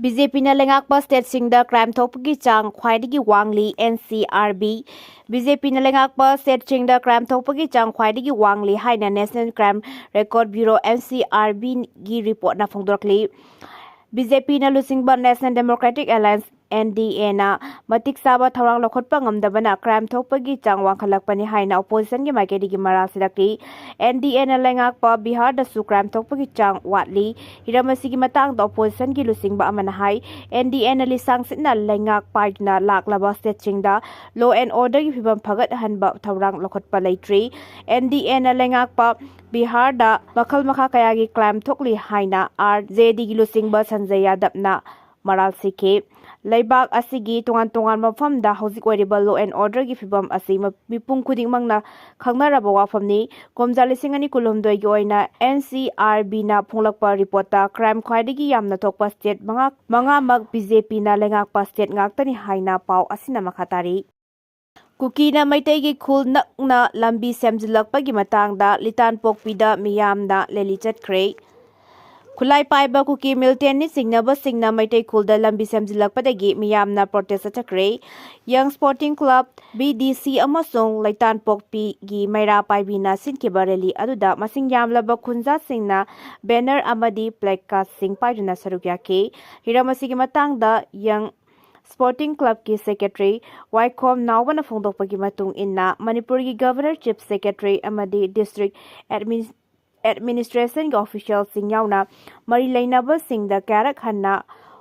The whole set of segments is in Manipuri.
BJP-na Leingakpa state Singda crime thokpagi chang khwaidagi wangli NCRB BJP-na Leingakpa state Singda crime thokpagi chang khwaidagi wangli haina National Crime Record Bureau NCRB gi report na phongdorakli BJP-na lusingba National Democratic Alliance NDA na matik saba thorang lokhotpa ngamdabana crime thokpagi chang wangkhalakpani haina opposition gi maikedi gi mara sidakli NDA na Leingakpa Bihar da su crime thokpagi chang watli hiramasi gi matang da opposition gi lusingba amana hai NDA na lisang sitna Leingakpa na laklaba state Singda law and order gi phibam phagat hanba thorang lokhotpa leitri NDA na Leingakpa Bihar da makhal makha kaya gi crime thokli haina RJD gi lusingba Sanjay Yadav na maral sikhe Laibak asigi tungan mafamda hauzik oiriba law and order gi fibam asi mipung khudingmangna khangnaraba wafamni komja lisingani kulumdoi gi oina NCRB na phunglakpa reporta crime khwaidagi yamna thokpa state manga mak BJP na Leingakpa state ngaktani haina pau asina makhatari Kuki na maitai gi khul nakna lambi semjilakpagi matangda litan pokpida miyamna leli chatkre Kulai paiba Kuki Milton ni singna maitai khulda lambi semjilakpadagi miyamna protest atakre Young Sporting Club BDC amasong laitan pokpi gi maira paibina sinkiba rally aduda masing yamlaba khunja singna banner amadi placard sing paiduna sarukyake hiramasigi matangda Young Sporting Club ki Secretary Wathok nawbana phongdokpagi matung inna Manipur gi Governor Chief Secretary amadi District Administration official sing yauna mari lainaba singda karak hanna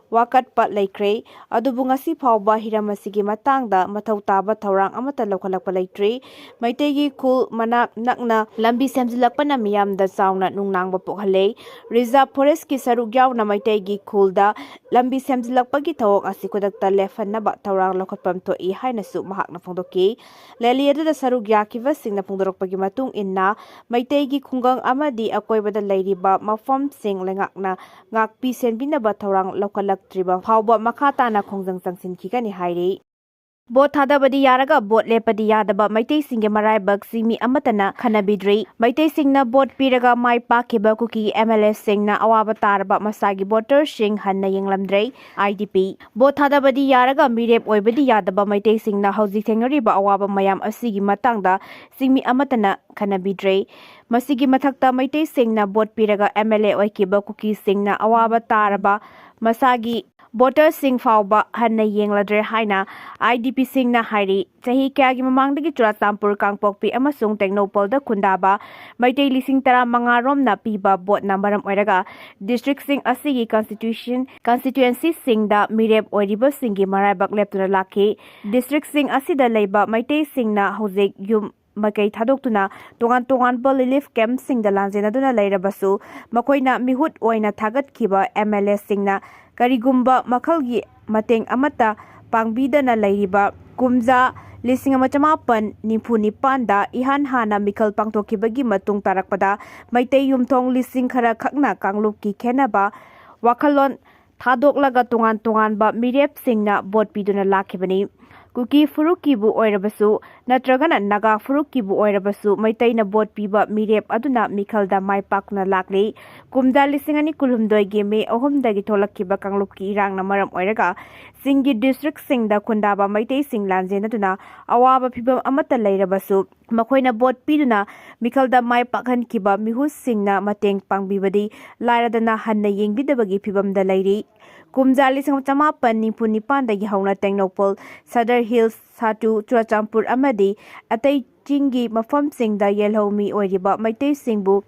wakat pat laikre adubu ngasi phawba hiramasigi matangda mathau taba thorang amata lokhalakpa laitre maitegi khul manak nakna lambi semjilakpana miyamda chauna nungnangba pokhale reserve forest ki saruk yauna maitegi khulda lambi semjilakpagi thawok asi kudakta lefannaba thorang lokhatpam thoi haina su mahakna phongdoki leliada da saruk yakiba singna phongdorokpagi matung inna maitegi khungang amadi akoibada leiriba mafam sing lengakna ngakpi senbinaba thorang lokhalak triba phawba makata na khongjang changsin khigani hairi Bot thadabadi yaraga bot lepadi yadaba maitai singge maraibak simi amatana khanabidri maitai singna bot piraga mai pakhiba Kuki MLS singna awaba tarba masagi voter sing hanna yenglamdrei IDP bot thadabadi yaraga mirep oibadi yadaba maitai singna hauji thengariba awaba mayam asigi matangda simi amatana khanabidrei masigi mathakta maitai singna bot piraga MLA oikiba Kuki singna awaba taraba masagi Voter sing fawba hanna yengladre haina IDP singna hairi chahi kyagi mamangdagi Churachampur Kangpokpi amasung Technopol da khundaba maitai lising tara manga romna piba bot na maram oiraga district sing asigi constituency singda mirep oiriba singi maraibak leptuna lakhi district sing asida leiba maitai singna hojek yum makai thadokuna tongan relief camp singda lanjena duna leirabasu makoina mihut oina thagat khiba MLS singna karigumba makhalgi mateng amata pangbidana leiriba kumja lising amachamapan nipanda ihan hana mikal pangtokibagi matung tarakpada maitai yumthong lising khara khakna kanglup ki khenaba wakhalon thadoklaga tongan ba mirep singna bot piduna lakhibani Kuki Furukibu oirabasu natragana Naga Furukibu oirabasu maitaina bot piba mirep aduna mikhalda mai pakna lakli kumda lisingani kulumdoi ge me ahumdagi tholakkiba kanglupki irangna maram oiraga singi district singda kundaba maitai singlanje naduna awaba phibam amata leirabasu makoina bot piduna mikhalda mai pakhan kiba mihus singna mateng pangbibadi lairadana hanna yengbidabagi phibamda leiri Kumjali sing chamapan nipun dagi hauna Technopol Sadar Hills Satu Churachampur amadi atai chingi mafam singda yelhomi oiriba maitai singbu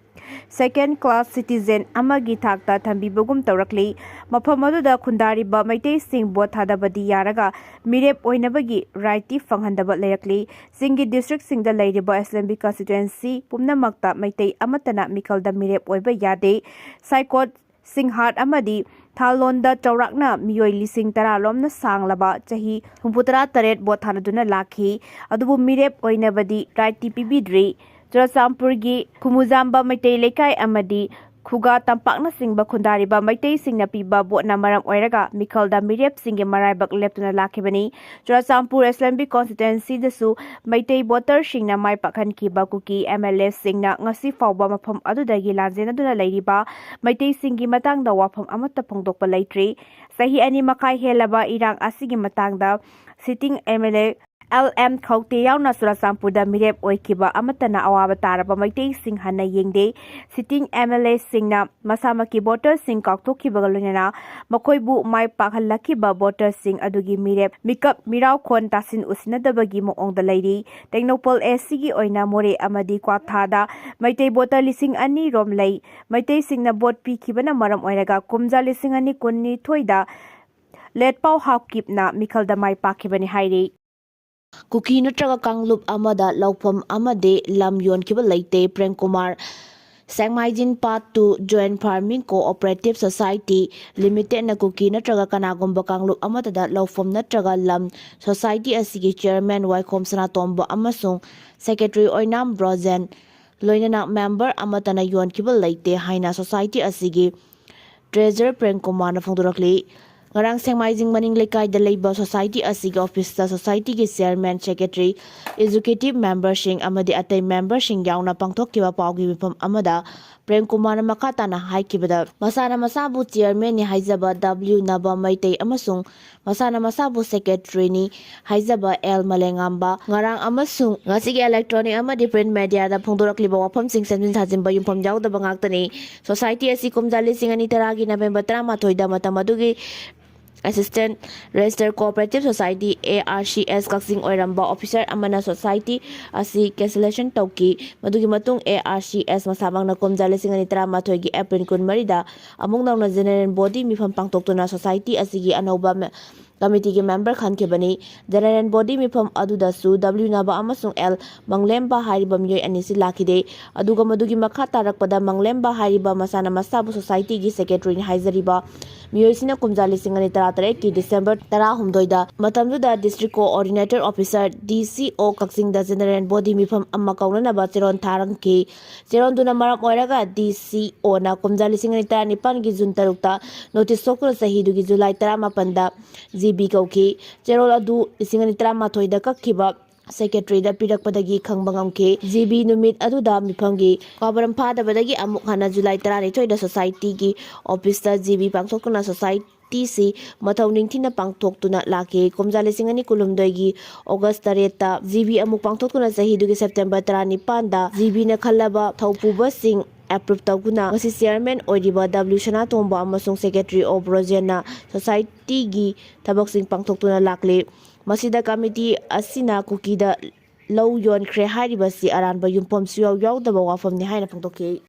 second class citizen amagi thakta thambibagum tawrakli mafam aduda khundariba maitai sing bot thadabadi yaraga mirep oinabagi righti fanghandaba lerakli singi district singda leiriba Lambi constituency pumnamakta maitai amatana mikalda mirep oiba yade Saikot Singhat amadi Thalonda Chaurakna Miyoi Lising Tara Lomna Sanglaba Chahi Humputara Taret Bothanaduna Lakhi Adubu Mirep Oinabadi Right TPB Dri Churachampurgi Kumuzamba Maitai Lekai amadi खुगा तंपाकना सिंगबा खुंदारिबा मैतै सिंगना पीबा बोटना मरम ओइरगा मिखलदा मिरेप सिंगे मराइबक लेप्तुना लाखिबनी चुराचांदपुर एसएमबी कॉन्स्टिट्युएंसी दसु मैतै वोटर सिंगना माइ पाखनखिबा कुकी एमएलए सिंगना ngasi फाउबा मफम अदुदगी लांजेनदुना लैरिबा मैतै सिंगी मतंगदा वाफम अमत्ता फोंदोकपा लैट्री सही अनि मखाइ हेलबा इरांग असिगी मतंगदा सिटिंग एमएलए LM खौते यावना चुराचांदपुरदा मिरेप ओइखिबा अमत्तना अवाबा तारबा मैतै सिंग हन्ना येंगदे सिटिंग एमएलए सिंगना मसामकी वोटर सिंग काउथोखिबा लोइनना मखोइबु माइ पाखलखिबा वोटर सिंग अदुगी मिरेप मिकअप मिराव खोन तासिन उसिनदबगी मोंगदा लैरी टेक्नोपोल एससीगी ओइना मोरे अमदी क्वाथादा मैतै वोटर लिसिंग अनि रोम लै मैतै सिंगना वोट पीखिबना मरम ओइरगा कुमजा लिसिंग अनि कुन्नी थोइदा लेटपाउ हाउकिपना मिखलदा माइ पाखिबनि हाइरी कुकी नत्रगा कांगलुप अमदा लौफम अमदे लम योनखिबा लैते प्रेम कुमार सेंमाइजिन part 2 joint farming cooperative society limited न कुकी नत्रगा कनागुम्बा कांगलुप अमदा लौफम नत्रगा लम सोसाइटी असिगी चेयरमैन वाइखोम सनातोंबा अमसुंग सेक्रेटरी ओइनाम ब्रोजेन लोइनना मेंबर अमतना योनखिबा लैते हाइना सोसाइटी असिगी ट्रेजर प्रेम कुमार न फोंदोरखली ngarang sengmaijing maning lekai da leiba society asigi office ta society gi chairman secretary executive member sing amadi atai member sing yauna pangthokkiba paugi mifam amada prem kumar makata na haikibada masana masabu chairman ni haijaba w naba maitai amasung masana masabu secretary ni haijaba l malengamba ngarang amasung ngasigi electronic amadi print media da phongdorakliba wafam sing semjin thajimba yumpham yaudaba ngaktani society asi kumjali sing ani taragi november 13 da matamadughi Assistant Register Cooperative Society ARCS Kaksing Oiramba Officer Amana Society Asi cancellation Tauki Madugi Matung ARCS Masamang na Kumjali Singani Trama Togi April Kunmarida Among na General Body Mifam Pangtoktuna Society Asigi Anoba Committee ki member khan ke bani General Body Mifam Aduda Su W Naba Amasung L Manglemba Hariba Myoy Anisi Lakide Aduga Madugi Makha Tarakpada Manglemba Hariba Masana Masabu Society ki Secretary Haizariba Myoysina Kumjali Singani Taratare ki December 10 Matamduda District Coordinator Officer DCO Kaksing da General Body Mifam Amma Kauna Naba Cheron Tharang ki Cheron Duna Maram Oiraga DCO na Kumjali Singani Taranipan ki Jun Tarukta Notice Sokul Sahidu ki July 10 GB Kauki Cherol Adu Singani Trama da Kakiba Secretary da Pirakpadagi Kangbangamke GB Numit Aduda Mipangi Kabaram Pada Badagi Amukhana July 10 da Society ki Office da GB Pangtokuna Society TC Matau Ningtina Pangtoktuna Lake Kumjali Singani Kulumdoigi August 3 GB Amuk Pangtokuna Sahidu ki September 9 da GB na Khalaba Thaupuba Sing approve tawguna ngasi chairman oidiba W Shana Tomba amasung secretary of Rojena society gi thabak sing pangthoktuna lakle masida committee asina kuki da low yon kre hariba si aranba yumpom suyaw yawdaba wafam ni haina pangtokki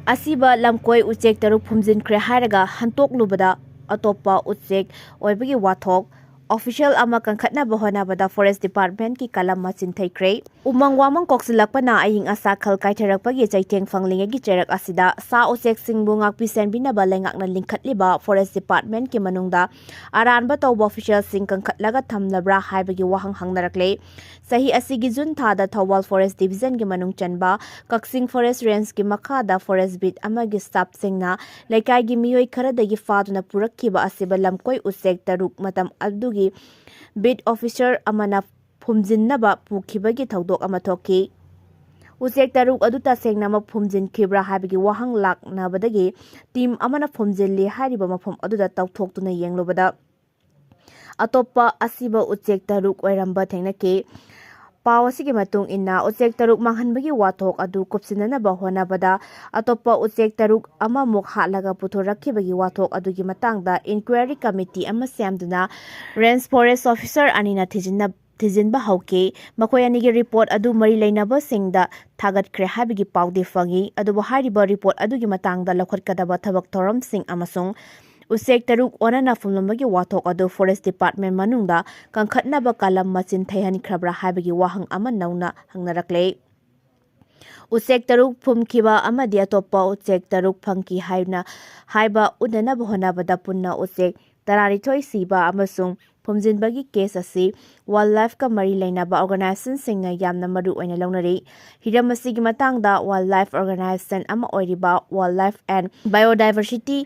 asiba lamkoi uchek taruk phumjin kre haraga hantok lubada atopa uchek oibagi wathok Official ama kangkhatna bahona bada Forest Department ki kalam machin thaikre umang wamang koksilakpana aying asa khal kaitharakpagi chaiteng fanglingegi cherak asida sa osek singbu ngakpi senbina ba lengakna lingkhatliba Forest Department ki manungda aranba tawba official sing kangkhatlaga thamnabra haibagi wahang hangnarakle sahi asigi jun thada Thawal Forest Division ki manung chanba Kaksing Forest Range ki makhada Forest Beat amagi staff singna lekai gi miyoi kharadagi faduna purakkiba asiba lamkoi usek taruk matam adu Bid officer amana phumjinnaba pukhibagi thaudok ama thokki Usek taruk adu tasengna ma phumjin khibra habigi wahang laknabadagi team amana phumjilli hariba mafam aduda tawthoktuna yenglobada Atoppa asiba uchek taruk oiramba thengnake Pawasigi matung inna uchek taruk manghanbagi wathok adu kupsinanaba honabada atoppa uchek taruk ama muk halaga puthorakhibagi wathok adugi matangda inquiry committee ama semduna range forest officer anina thijinba hauke makoi anigi report adu mari leinaba singda thagatkre habigi paude fangi adu hariba report adugi matangda lokhatkadaba thabak thoram sing amasung Usek taruk onana fumlambagi wathok adu Forest Department manungda kangkhatnaba kalam machin thaihan khrabra habagi wahang ama nauna hangnarakle Usek taruk phumkiba amadi atoppa usek taruk phangki haiba udana bahona bada punna usek tarari thoi siba amasung ꯐꯨꯝꯖꯤꯟꯕꯒꯤ ꯀꯦꯁ ꯑꯁꯤ ꯋꯥꯏꯜꯗꯂꯥꯏꯐꯀ ꯃꯔꯤ ꯂꯩꯅꯕ ꯑꯣꯔꯒꯅꯥꯏꯖꯦꯁꯟꯁꯤꯡꯅ ꯌꯥꯝꯅ ꯃꯔꯨ ꯑꯣꯏꯅ ꯂꯧꯅꯔꯤ꯫ ꯍꯤꯔꯝ ꯑꯁꯤꯒꯤ ꯃꯇꯥꯡꯗ ꯋꯥꯏꯜꯗꯂꯥꯏꯐ ꯑꯣꯔꯒꯅꯥꯏꯖꯦꯁꯟ ꯑꯃ ꯑꯣꯏꯔꯤꯕ wildlife and biodiversity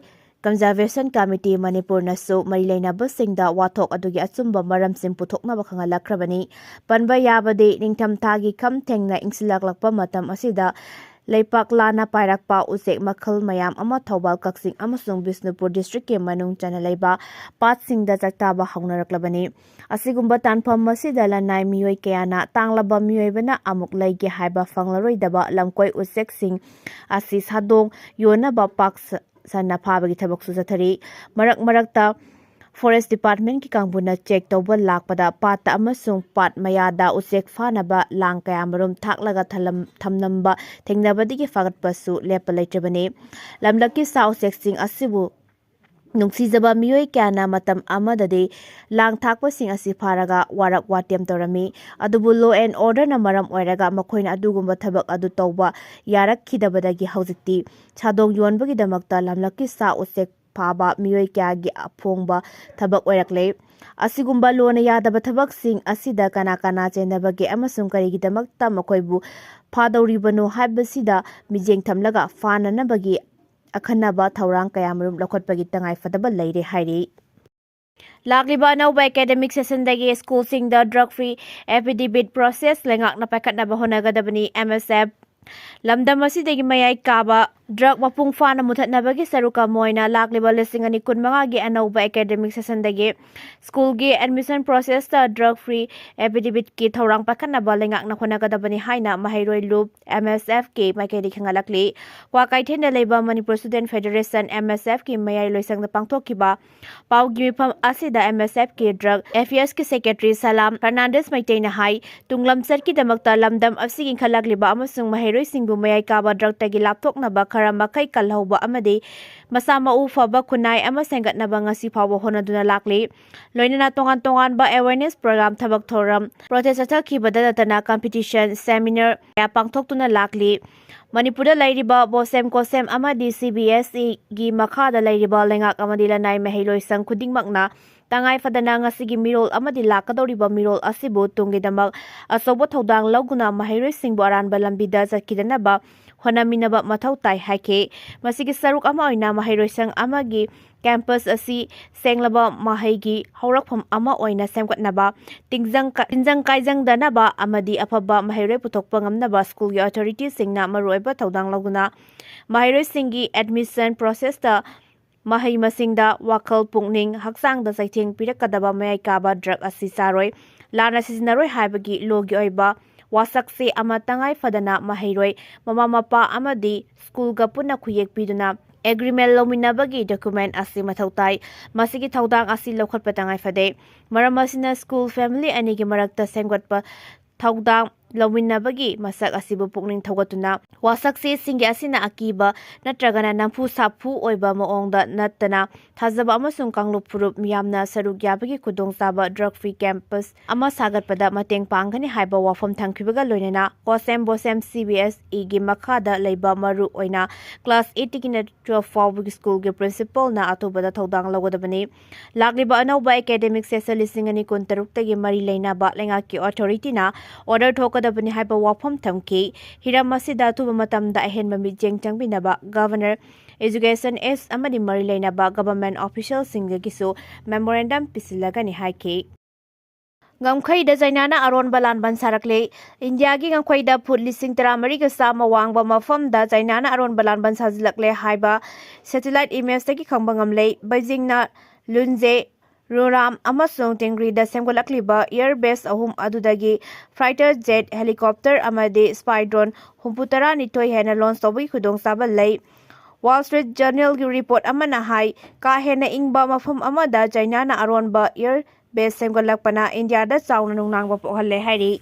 conservation committee ꯃꯅꯤꯄꯨꯔꯅꯁꯨ ꯃꯔꯤ ꯂꯩꯅꯕꯁꯤꯡꯗ ꯋꯥꯊꯣꯛ ꯑꯗꯨꯒꯤ ꯑꯆꯨꯝꯕ ꯃꯔꯝꯁꯤꯡ ꯄꯨꯊꯣꯛꯅꯕ ꯈꯪꯍꯜꯂꯛꯈ꯭ꯔꯕꯅꯤ꯫ ꯄꯟꯕ ꯌꯥꯕꯗꯤ ꯅꯤꯡꯊꯝꯊꯥꯒꯤ ꯈꯝ ꯊꯦꯡꯅ ꯏꯪꯁꯤꯜꯂꯛꯄ ꯃꯇꯝ ꯑꯁꯤꯗ ꯂꯩꯄꯥꯛ ꯂꯥꯟꯅ ꯄꯥꯏꯔꯛꯄ ꯎꯆꯦꯛ ꯃꯈꯜ ꯃꯌꯥꯝ ꯑꯃ ꯊꯧꯕꯥꯜ, ꯀꯛꯆꯤꯡ ꯑꯃꯁꯨꯡ ꯕꯤꯁꯅꯨꯄꯨꯔ ꯗꯤꯁꯇ꯭ꯔꯤꯛꯀꯤ ꯃꯅꯨꯡ ꯆꯟꯅ ꯂꯩꯕ ꯄꯥꯠꯁꯤꯡꯗ ꯆꯥꯛꯇꯥꯕ ꯍꯧꯅꯔꯛꯂꯕꯅꯤ꯫ ꯑꯁꯤꯒꯨꯝꯕ ꯇꯥꯟꯐꯝ ꯑꯁꯤꯗ ꯂꯅꯥꯏ ꯃꯤꯑꯣꯏ ꯀꯌꯥꯅ ꯇꯥꯡꯂꯕ ꯃꯤꯑꯣꯏꯕꯅ ꯑꯃꯨꯛ ꯂꯩꯒꯦ ꯍꯥꯏꯕ ꯐꯪꯂꯔꯣꯏꯗꯕ ꯂꯝꯀꯣꯏ ꯎꯆꯦꯛꯁꯤꯡ ꯑꯁꯤ ꯁꯥꯗꯣꯡ ꯌꯣꯟꯅꯕ ꯄꯥꯛ ꯁꯟꯅ ꯐꯥꯕꯒꯤ ꯊꯕꯛꯁꯨ ꯆꯠꯊꯔꯤ꯫ ꯃꯔꯛꯇ ꯐꯣꯔꯦꯁꯠ ꯗꯤꯄꯥꯔꯠꯃꯦꯟꯠꯀꯤ ꯀꯥꯡꯕꯨꯅ ꯆꯦꯛ ꯇꯧꯕ ꯂꯥꯛꯄꯗ ꯄꯥꯠꯇ ꯑꯃꯁꯨꯡ ꯄꯥꯠ ꯃꯌꯥꯗ ꯎꯆꯦꯛ ꯐꯥꯅꯕ ꯂꯥꯡ ꯀꯌꯥꯃꯔꯨꯝ ꯊꯥꯛꯂꯒ ꯊꯝꯂꯝꯕ ꯊꯦꯡꯅꯕꯗꯒꯤ ꯐꯥꯒꯠꯄꯁꯨ ꯂꯦꯞꯄ ꯂꯩꯇ꯭ꯔꯕꯅꯤ꯫ ꯂꯝꯂꯛꯀꯤ ꯁꯥ ꯎꯆꯦꯛꯁꯤꯡ ꯑꯁꯤꯕꯨ ꯅꯨꯡꯁꯤꯖꯕ ꯃꯤꯑꯣꯏ ꯀꯌꯥꯅ ꯃꯇꯝ ꯑꯃꯗꯗꯤ ꯂꯥꯡ ꯊꯥꯛꯄꯁꯤꯡ ꯑꯁꯤ ꯐꯥꯔꯒ ꯋꯥꯔꯛ ꯋꯥꯇꯦꯝ ꯇꯧꯔꯝꯃꯤ꯫ ꯑꯗꯨꯕꯨ ꯂꯣ ꯑꯦꯟ ꯑꯣꯔꯗꯔꯅ ꯃꯔꯝ ꯑꯣꯏꯔꯒ ꯃꯈꯣꯏꯅ ꯑꯗꯨꯒꯨꯝꯕ ꯊꯕꯛ ꯑꯗꯨ ꯇꯧꯕ ꯌꯥꯔꯛꯈꯤꯗꯕꯗꯒꯤ ꯍꯧꯖꯤꯛꯇꯤ ꯁꯥꯗꯣꯡ ꯌꯣꯟꯕꯒꯤꯗꯃꯛꯇ ꯂꯝꯂꯛꯀꯤ ꯁꯥ ꯎꯆꯦꯛ ꯐꯥꯕ ꯃꯤꯑꯣꯏ ꯀꯌꯥꯒꯤ ꯑꯐꯣꯡꯕ ꯊꯕꯛ ꯑꯣꯏꯔꯛꯂꯦ꯫ ꯑꯁꯤꯒꯨꯝꯕ ꯂꯣꯅ ꯌꯥꯗꯕ ꯊꯕꯛꯁꯤꯡ ꯑꯁꯤꯗ ꯀꯅꯥ ꯆꯦꯟꯅꯕꯒꯦ ꯑꯃꯁꯨꯡ ꯀꯔꯤꯒꯤꯗꯃꯛꯇ ꯃꯈꯣꯏꯕꯨ ꯐꯥꯗꯧꯔꯤꯕꯅꯣ ꯍꯥꯏꯕꯁꯤꯗ ꯃꯤꯠꯌꯦꯡ ꯊꯝꯂꯒ ꯐꯥꯅꯅꯕꯒꯤ ꯑꯈꯟꯅꯕ ꯊꯧꯔꯥꯡ ꯀꯌꯥꯃꯔꯨꯝ ꯂꯧꯈꯠꯄꯒꯤ ꯇꯉꯥꯏꯐꯗꯕ ꯂꯩꯔꯦ ꯍꯥꯏꯔꯤ꯫ ꯂꯥꯛꯂꯤꯕ ꯑꯅꯧꯕ ꯑꯦꯀꯥꯗꯦꯃꯤꯛ ꯁꯦꯁꯟꯗꯒꯤ ꯁ꯭ꯀꯨꯜꯁꯤꯡꯗ ꯗ꯭ꯔꯒ ꯐ꯭ꯔꯤ ꯑꯦꯐꯤꯗꯦꯚꯤꯠ ꯄ꯭ꯔꯣꯁꯦꯁ ꯂꯩꯉꯥꯛꯅ ꯄꯥꯏꯈꯠꯅꯕ ꯍꯣꯠꯅꯒꯗꯕꯅꯤ꯫ MSF ꯂꯝꯗꯝ ꯑꯁꯤꯗꯒꯤ ꯃꯌꯥꯏ ꯀꯥꯕ ꯗ꯭ꯔꯒ ꯃꯄꯨꯡ ꯐꯥꯅ ꯃꯨꯊꯠꯅꯕꯒꯤ ꯁꯔꯨꯛ ꯑꯃ ꯑꯣꯏꯅ ꯂꯥꯛꯂꯤꯕ 2025ꯒꯤ ꯑꯅꯧꯕ ꯑꯦꯀꯥꯗꯦꯃꯤꯛ ꯁꯦꯁꯟꯗꯒꯤ ꯁ꯭ꯀꯨꯜꯒꯤ ꯑꯦꯗꯃꯤꯁꯟ ꯄ꯭ꯔꯣꯁꯦꯁꯇ ꯗ꯭ꯔꯒ ꯐ꯭ꯔꯤ ꯑꯦꯐꯤꯗꯦꯚꯤꯠꯀꯤ ꯊꯧꯔꯥꯡ ꯄꯥꯏꯈꯠꯅꯕ ꯂꯩꯉꯥꯛꯅ ꯍꯣꯠꯅꯒꯗꯕꯅꯤ ꯍꯥꯏꯅ ꯃꯍꯩꯔꯣꯏ ꯂꯨꯞ MSFꯀꯤ ꯃꯥꯏꯀꯩꯗꯒꯤ ꯈꯪꯍꯠꯂꯛꯂꯤ꯫ ꯀ꯭ꯋꯥꯀꯩꯊꯦꯜꯗ ꯂꯩꯕ ꯃꯅꯤꯄꯨꯔ ꯁ꯭ꯇꯨꯗꯦꯟꯠ ꯐꯦꯗꯔꯦꯁꯟ MSFꯀꯤ ꯃꯌꯥꯏꯂꯣꯏꯁꯪꯗ ꯄꯥꯡꯊꯣꯛꯈꯤꯕ ꯄꯥꯎꯒꯤ ꯃꯤꯐꯝ ꯑꯁꯤꯗ MSFꯀꯤ ꯗ꯭ꯔꯒ ꯑꯦꯐꯤꯌꯔꯁꯀꯤ ꯁꯦꯀ꯭ꯔꯦꯇꯔꯤ ꯁꯂꯥꯝ ꯐꯔꯅꯥꯟꯗꯦꯁ ꯃꯩꯇꯩꯅ ꯍꯥꯏ ꯇꯨꯡꯂꯝꯆꯠꯀꯤꯗꯃꯛꯇ ꯂꯝꯗꯝ ꯑꯁꯤꯒꯤ ꯏꯟꯈꯠꯂꯛꯂꯤꯕ ꯑꯃꯁꯨꯡ ꯃꯍꯩꯔꯣꯏꯁꯤꯡꯕꯨ ꯃꯌꯥꯏ ꯀꯥꯕ ꯗ꯭ꯔꯒꯇꯒꯤ ꯂꯥꯞꯊꯣꯛꯅꯕ ꯈꯔ ꯃꯈꯩ ꯀꯜꯍꯧꯕ ꯑꯃꯗꯤ ꯃꯁꯥ ꯃꯎ ꯐꯕ ꯈꯨꯟꯅꯥꯏ ꯑꯃ ꯁꯦꯝꯒꯠꯅꯕ ꯉꯁꯤ ꯐꯥꯎꯕ ꯍꯣꯠꯅꯗꯨꯅ ꯂꯥꯛꯂꯤ꯫ ꯂꯣꯏꯅꯅ ꯇꯣꯉꯥꯟ-ꯇꯣꯉꯥꯟꯕ ꯑꯦꯋꯦꯌꯔꯅꯦꯁ ꯄ꯭ꯔꯣꯒ꯭ꯔꯥꯝ, ꯊꯕꯛ ꯊꯧꯔꯝ, ꯄ꯭ꯔꯣꯖꯦꯛꯠ ꯆꯠꯊꯈꯤꯕꯗ ꯅꯠꯇꯅ ꯀꯝꯄꯤꯇꯤꯁꯟ, ꯁꯦꯃꯤꯅꯥꯔ ꯀꯌꯥ ꯄꯥꯡꯊꯣꯛꯇꯨꯅ ꯂꯥꯛꯂꯤ꯫ ꯃꯅꯤꯄꯨꯔꯗ ꯂꯩꯔꯤꯕ ꯕꯣꯁꯦꯝ, ꯀꯣꯁꯦꯝ ꯑꯃꯗꯤ CBSEꯒꯤ ꯃꯈꯥꯗ ꯂꯩꯔꯤꯕ ꯂꯩꯉꯥꯛ ꯑꯃꯗꯤ ꯂꯅꯥꯏ ꯃꯍꯩꯂꯣꯏꯁꯪ ꯈꯨꯗꯤꯡꯃꯛꯅ ꯇꯉꯥꯏ ꯐꯗꯅ ꯉꯁꯤꯒꯤ ꯃꯤꯔꯣꯜ ꯑꯃꯗꯤ ꯂꯥꯛꯀꯗꯧꯔꯤꯕ ꯃꯤꯔꯣꯜ ꯑꯁꯤꯕꯨ ꯇꯨꯡꯒꯤꯗꯃꯛ ꯑꯆꯧꯕ ꯊꯧꯗꯥꯡ ꯂꯧꯗꯨꯅ ꯃꯍꯩꯔꯣꯏꯁꯤꯡꯕꯨ ꯑꯔꯥꯟꯕ ꯂꯝꯕꯤꯗ ꯆꯠꯈꯤꯗꯅꯕ ꯍꯣꯠꯅꯃꯤꯟꯅꯕ ꯃꯊꯧ ꯇꯥꯏ ꯍꯥꯏꯈꯤ꯫ ꯃꯁꯤꯒꯤ ꯁꯔꯨꯛ ꯑꯃ ꯑꯣꯏꯅ ꯃꯍꯩꯔꯣꯏꯁꯪ ꯑꯃꯒꯤ ꯀꯦꯝꯄꯁ ꯑꯁꯤ ꯁꯦꯡꯂꯕ ꯃꯍꯩꯒꯤ ꯍꯧꯔꯛꯐꯝ ꯑꯃ ꯑꯣꯏꯅ ꯁꯦꯝꯒꯠꯅꯕ, ꯇꯤꯟꯖꯪ ꯀꯥꯏꯖꯪꯗꯅꯕ ꯑꯃꯗꯤ ꯑꯐꯕ ꯃꯍꯩꯔꯣꯏ ꯄꯨꯊꯣꯛꯄ ꯉꯝꯅꯕ ꯁ꯭ꯀꯨꯜꯒꯤ ꯑꯣꯊꯣꯔꯤꯇꯤꯁꯤꯡꯅ ꯃꯔꯨꯑꯣꯏꯕ ꯊꯧꯗꯥꯡ ꯂꯧꯗꯨꯅ ꯃꯍꯩꯔꯣꯏꯁꯤꯡꯒꯤ ꯑꯦꯗꯃꯤꯁꯟ ꯄ꯭ꯔꯣꯁꯦꯁꯇ ꯃꯍꯩ-ꯃꯁꯤꯡꯗ ꯋꯥꯈꯜ, ꯄꯨꯛꯅꯤꯡ, ꯍꯛꯆꯥꯡꯗ ꯆꯩꯊꯦꯡ ꯄꯤꯔꯛꯀꯗꯕ ꯃꯌꯥꯏ ꯀꯥꯕ ꯗ꯭ꯔꯒ ꯑꯁꯤ ꯆꯥꯔꯣꯏ, ꯂꯥꯟꯅ ꯁꯤꯖꯤꯟꯅꯔꯣꯏ ꯍꯥꯏꯕꯒꯤ ꯂꯣꯒꯤ ꯑꯣꯏꯕ ꯋꯥꯁꯛꯆꯦ ꯑꯃ ꯇꯉꯥꯏ ꯐꯗꯅ ꯃꯍꯩꯔꯣꯏ, ꯃꯃꯥ-ꯃꯄꯥ ꯑꯃꯗꯤ ꯁ꯭ꯀꯨꯜꯒ ꯄꯨꯟꯅ ꯈꯨꯌꯦꯛ ꯄꯤꯗꯨꯅ ꯑꯦꯒ꯭ꯔꯤꯃꯦꯟꯠ ꯂꯧꯃꯤꯟꯅꯕꯒꯤ ꯗꯣꯀꯨꯃꯦꯟꯠ ꯑꯁꯤ ꯃꯊꯧ ꯇꯥꯏ꯫ ꯃꯁꯤꯒꯤ ꯊꯧꯗꯥꯡ ꯑꯁꯤ ꯂꯧꯈꯠꯄ ꯇꯉꯥꯏ ꯐꯗꯦ꯫ ꯃꯔꯝ ꯑꯁꯤꯅ ꯁ꯭ꯀꯨꯜ, ꯐꯦꯃꯤꯂꯤ ꯑꯅꯤꯒꯤ ꯃꯔꯛꯇ ꯁꯦꯝꯒꯠꯄ ꯊꯧꯗꯥꯡ ꯂꯧꯃꯤꯟꯅꯕꯒꯤ ꯃꯁꯛ ꯑꯁꯤꯕꯨ ꯄꯨꯛꯅꯤꯡ ꯊꯧꯒꯠꯇꯨꯅ ꯋꯥꯁꯛꯆꯦꯁꯤꯡ ꯑꯁꯤꯅ ꯑꯀꯤꯕ ꯅꯠꯇ꯭ꯔꯒꯅ ꯅꯝꯐꯨ-ꯁꯥꯐꯨ ꯑꯣꯏꯕ ꯃꯑꯣꯡꯗ ꯅꯠꯇꯅ ꯊꯥꯖꯕ ꯑꯃꯁꯨꯡ ꯀꯥꯡꯂꯨꯞ ꯐꯨꯔꯨꯞ ꯃꯤꯌꯥꯝꯅ ꯁꯔꯨꯛ ꯌꯥꯕꯒꯤ ꯈꯨꯗꯣꯡꯆꯥꯕ ꯗ꯭ꯔꯒ ꯐ꯭ꯔꯤ ꯀꯦꯝꯄꯁ ꯑꯃ ꯁꯥꯒꯠꯄꯗ ꯃꯇꯦꯡ ꯄꯥꯡꯒꯅꯤ ꯍꯥꯏꯕ ꯋꯥꯐꯝ ꯊꯝꯈꯤꯕꯒ ꯂꯣꯏꯅꯅ ꯀꯣꯁꯦꯝ, ꯕꯣꯁꯦꯝ, CBSEꯒꯤ ꯃꯈꯥꯗ ꯂꯩꯕ ꯃꯔꯨ ꯑꯣꯏꯅ ꯀ꯭ꯂꯥꯁ 8ꯇꯒꯤꯅ 12 ꯐꯥꯎꯕꯒꯤ ꯁ꯭ꯀꯨꯜꯒꯤ ꯄ꯭ꯔꯤꯟꯁꯤꯄꯜꯅ ꯑꯊꯨꯕꯗ ꯊꯧꯗꯥꯡ ꯂꯧꯒꯗꯕꯅꯤ꯫ ꯂꯥꯛꯂꯤꯕ ꯑꯅꯧꯕ ꯑꯦꯀꯥꯗꯦꯃꯤꯛ ꯁꯦꯁꯟ 2026ꯇꯒꯤ ꯃꯔꯤ ꯂꯩꯅꯕ ꯂꯩꯉꯥꯛꯀꯤ ꯑꯣꯊꯣꯔꯤꯇꯤꯅ ꯑꯣꯔꯗꯔ ꯊꯣꯛꯀꯗꯕꯅꯤ ꯍꯥꯏꯕ ꯋꯥꯐꯝ ꯊꯝꯈꯤ꯫ ꯍꯤꯔꯝ ꯑꯁꯤꯗ ꯑꯊꯨꯕ ꯃꯇꯝꯗ ꯑꯍꯦꯟꯕ ꯃꯤꯠꯌꯦꯡ ꯆꯪꯕꯤꯅꯕ ꯒꯚꯔꯅꯔ, ꯑꯦꯖꯨꯀꯦꯁꯟ ꯑꯦꯖ ꯑꯃꯗꯤ ꯃꯔꯤ ꯂꯩꯅꯕ ꯒꯚꯔꯟꯃꯦꯟꯠ ꯑꯣꯐꯤꯁꯤꯌꯦꯜꯁꯤꯡꯗꯒꯤꯁꯨ ꯃꯦꯃꯣꯔꯦꯟꯗꯝ ꯄꯤꯁꯤꯜꯂꯒꯅꯤ ꯍꯥꯏꯈꯤ꯫ ꯉꯝꯈꯩꯗ ꯆꯥꯏꯅꯥꯅ ꯑꯔꯣꯟꯕ ꯂꯥꯟꯕꯟ ꯁꯥꯔꯛꯂꯦ꯫ ꯏꯟꯗꯤꯌꯥꯒꯤ ꯉꯝꯈꯩꯗ ꯐꯨꯠ 13,100 ꯋꯥꯡꯕ ꯃꯐꯝꯗ ꯆꯥꯏꯅꯥꯅ ꯑꯔꯣꯟꯕ ꯂꯥꯟꯕꯟ ꯁꯥꯖꯤꯜꯂꯛꯂꯦ ꯍꯥꯏꯕ ꯁꯦꯇꯤꯂꯥꯏꯠ ꯏꯃꯦꯖꯗꯒꯤ ꯈꯪꯕ ꯉꯝꯂꯦ꯫ ꯕꯩꯖꯤꯡꯅ ꯂꯨꯟꯖꯦ, ꯔꯨꯔꯥꯝ ꯑꯃꯁꯨꯡ ꯇꯤꯡꯒ꯭ꯔꯤꯗ ꯁꯦꯝꯒꯠꯂꯛꯂꯤꯕ ꯏꯌꯔꯕꯦꯁ ꯑꯍꯨꯝ ꯑꯗꯨꯗꯒꯤ ꯐꯥꯏꯇꯔ ꯖꯦꯠ, ꯍꯦꯂꯤꯀꯣꯞꯇꯔ ꯑꯃꯗꯤ ꯁ꯭ꯄꯥꯏ ꯗ꯭ꯔꯣꯟ 32 ꯍꯦꯟꯅ ꯂꯣꯟꯆ ꯇꯧꯕꯒꯤ ꯈꯨꯗꯣꯡꯆꯥꯕ ꯂꯩ꯫ ꯋꯥꯜ ꯁ꯭ꯇ꯭ꯔꯤꯠ ꯖꯔꯅꯦꯜꯒꯤ ꯔꯤꯄꯣꯔꯠ ꯑꯃꯅ ꯍꯥꯏ ꯀꯥ ꯍꯦꯟꯅ ꯏꯪꯕ ꯃꯐꯝ ꯑꯃꯗ ꯆꯥꯏꯅꯥꯅ ꯑꯔꯣꯟꯕ ꯏꯌꯔꯕꯦꯁ ꯁꯦꯝꯒꯠꯂꯛꯄꯅ ꯏꯟꯗꯤꯌꯥꯗ ꯆꯥꯎꯅ ꯅꯨꯡꯅꯥꯡꯕ ꯄꯣꯛꯍꯜꯂꯦ ꯍꯥꯏꯔꯤ꯫